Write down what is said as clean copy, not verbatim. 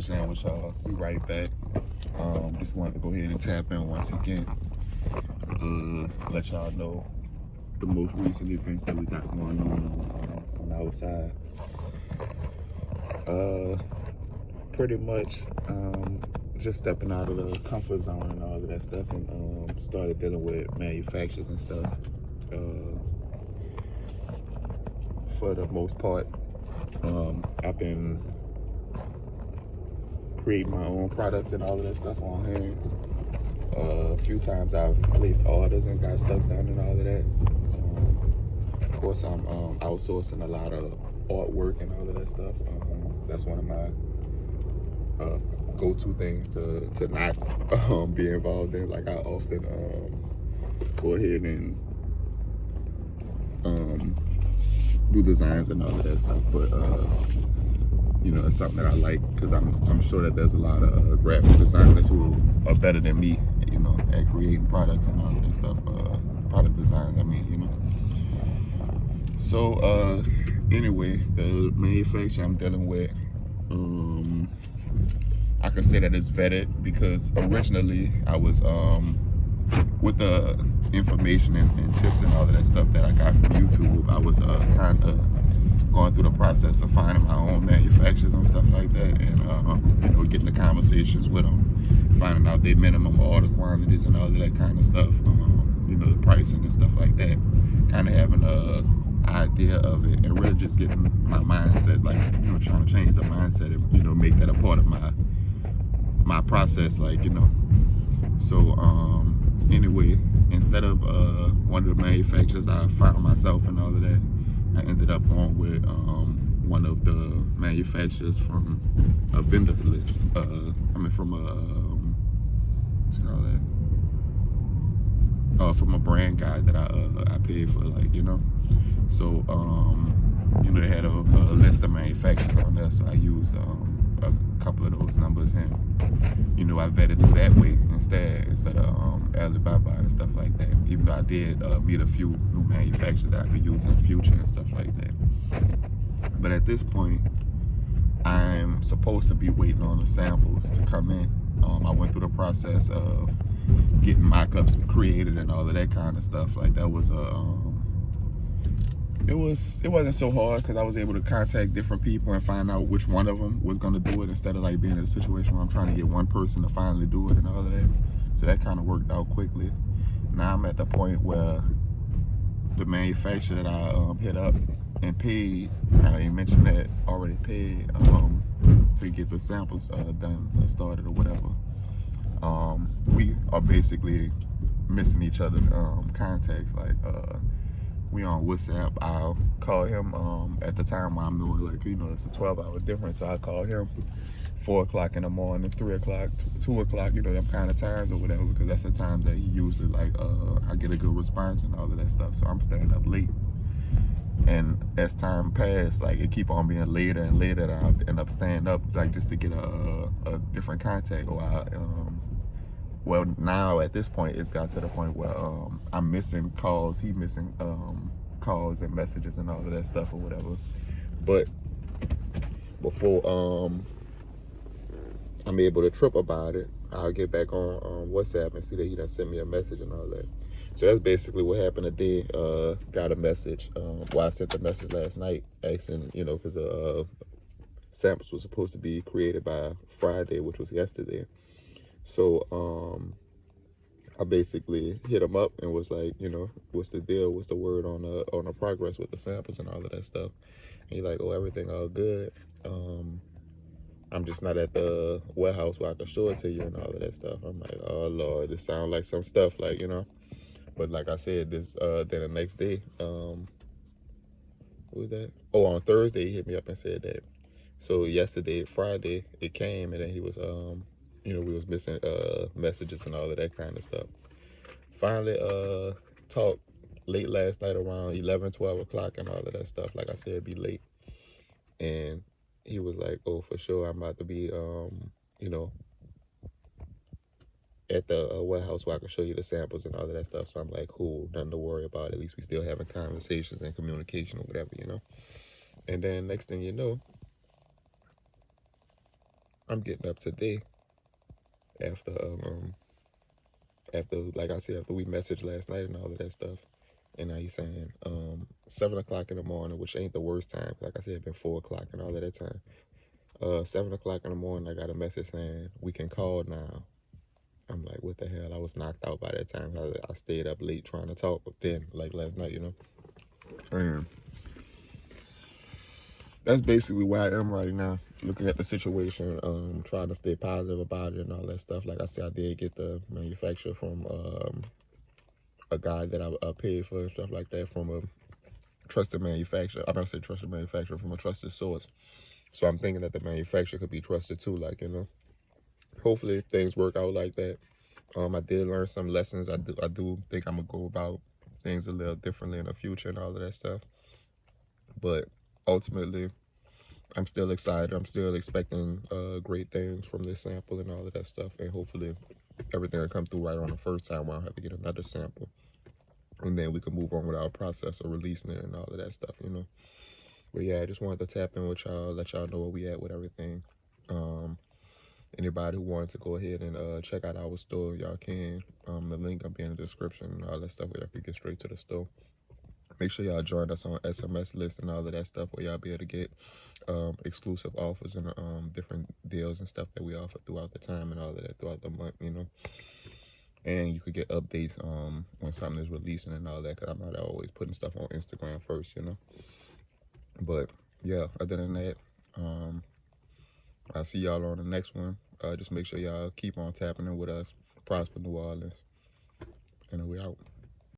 Sharing with y'all. We right back. Just wanted to go ahead and tap in once again. Let y'all know the most recent events that we got going on our side. Pretty much just stepping out of the comfort zone and all of that stuff, and started dealing with manufacturers and stuff. For the most part, I've been create my own products and all of that stuff on hand. A few times I've placed orders and got stuff done and all of that. Of course, I'm outsourcing a lot of artwork and all of that stuff. That's one of my go-to things to not be involved in. Like I often go ahead and do designs and all of that stuff, but you know, it's something that I like because I'm sure that there's a lot of graphic designers who are better than me, you know, at creating products and all of that stuff. Product designs, I mean, you know. So anyway, the manufacturer I'm dealing with, I could say that it's vetted because originally I was with the information and tips and all of that stuff that I got from YouTube. I was kind of going through the process of finding my own manufacturers and stuff like that, and you know, getting the conversations with them, finding out their minimum order quantities and all of that kind of stuff. You know, the pricing and stuff like that. Kind of having a idea of it, and really just getting my mindset, like, you know, trying to change the mindset and, you know, make that a part of my process, like, you know. So anyway, instead of one of the manufacturers I found myself and all of that, I ended up going with one of the manufacturers from a vendors list. I mean, from a what's it called that? From a brand guide that I paid for, like, you know. So you know, they had a list of manufacturers on there, so I used a couple of those numbers, and you know, I vetted through that way instead of Alibaba and stuff like that. Even though I did meet a few new manufacturers that I could use in the future and stuff like that. But at this point, I'm supposed to be waiting on the samples to come in. I went through the process of getting mock-ups created and all of that kind of stuff. Like, that was it wasn't so hard because I was able to contact different people and find out which one of them was going to do it, instead of like being in a situation where I'm trying to get one person to finally do it and all of that. So that kind of worked out quickly. Now I'm at the point where the manufacturer that I hit up and paid, I mentioned that already paid to get the samples done, started or whatever. We are basically missing each other's contacts. Like, we on WhatsApp. I'll call him at the time while I'm doing, like, you know, it's a 12-hour difference, so I call him 4 o'clock in the morning, 3 o'clock, 2 o'clock, you know, them kind of times or whatever, because that's the times that he usually, like, I get a good response and all of that stuff. So I'm staying up late, and as time passed, like, it keep on being later and later, that I end up staying up, like, just to get a different contact. Or well, now at this point, it's got to the point where I'm missing calls, he missing calls and messages and all of that stuff or whatever. But before I'm able to trip about it, I'll get back on WhatsApp and see that he done sent me a message and all that. So that's basically what happened today. Got a message. Well, I sent the message last night asking, you know, because the samples were supposed to be created by Friday, which was yesterday. So I basically hit him up and was like, you know, what's the deal? What's the word on the progress with the samples and all of that stuff? And he's like, oh, everything all good. I'm just not at the warehouse where I can show it to you and all of that stuff. I'm like, oh Lord, this sounds like some stuff, like, you know. But like I said, this then the next day, what was that? Oh, on Thursday he hit me up and said that. So yesterday, Friday, it came, and then he was you know, we was missing messages and all of that kind of stuff. Finally talked late last night around 11, 12 o'clock and all of that stuff. Like I said, it'd be late. And he was like, oh, for sure, I'm about to be you know, at the warehouse where I can show you the samples and all of that stuff. So I'm like, cool, nothing to worry about. At least we still having conversations and communication or whatever, you know. And then next thing you know, I'm getting up today after after, like I said, after we messaged last night and all of that stuff. And now he's saying 7 o'clock in the morning, which ain't the worst time. Like I said, it's been 4 o'clock and all of that time. 7 o'clock in the morning, I got a message saying we can call now. I'm like, what the hell? I was knocked out by that time. I stayed up late trying to talk then, like last night, you know. And that's basically where I am right now, looking at the situation, trying to stay positive about it and all that stuff. Like I said, I did get the manufacturer from a guy that I paid for and stuff like that, from a trusted manufacturer. I'm not saying trusted manufacturer, from a trusted source. So I'm thinking that the manufacturer could be trusted too, like, you know. Hopefully things work out like that. I did learn some lessons. I do think I'm gonna go about things a little differently in the future and all of that stuff. But ultimately, I'm still excited. I'm still expecting great things from this sample and all of that stuff. And hopefully everything will come through right on the first time. I don't have to get another sample. And then we can move on with our process of releasing it and all of that stuff, you know. But yeah, I just wanted to tap in with y'all, let y'all know where we at with everything. Anybody who wanted to go ahead and check out our store, y'all can. The link will be in the description and all that stuff where y'all can get straight to the store. Make sure y'all join us on SMS list and all of that stuff where y'all be able to get exclusive offers and different deals and stuff that we offer throughout the time and all of that throughout the month, you know. And you could get updates when something is releasing and all that, because I'm not always putting stuff on Instagram first, you know. But yeah, other than that, I'll see y'all on the next one. Just make sure y'all keep on tapping in with us. Prosper New Orleans. And we out.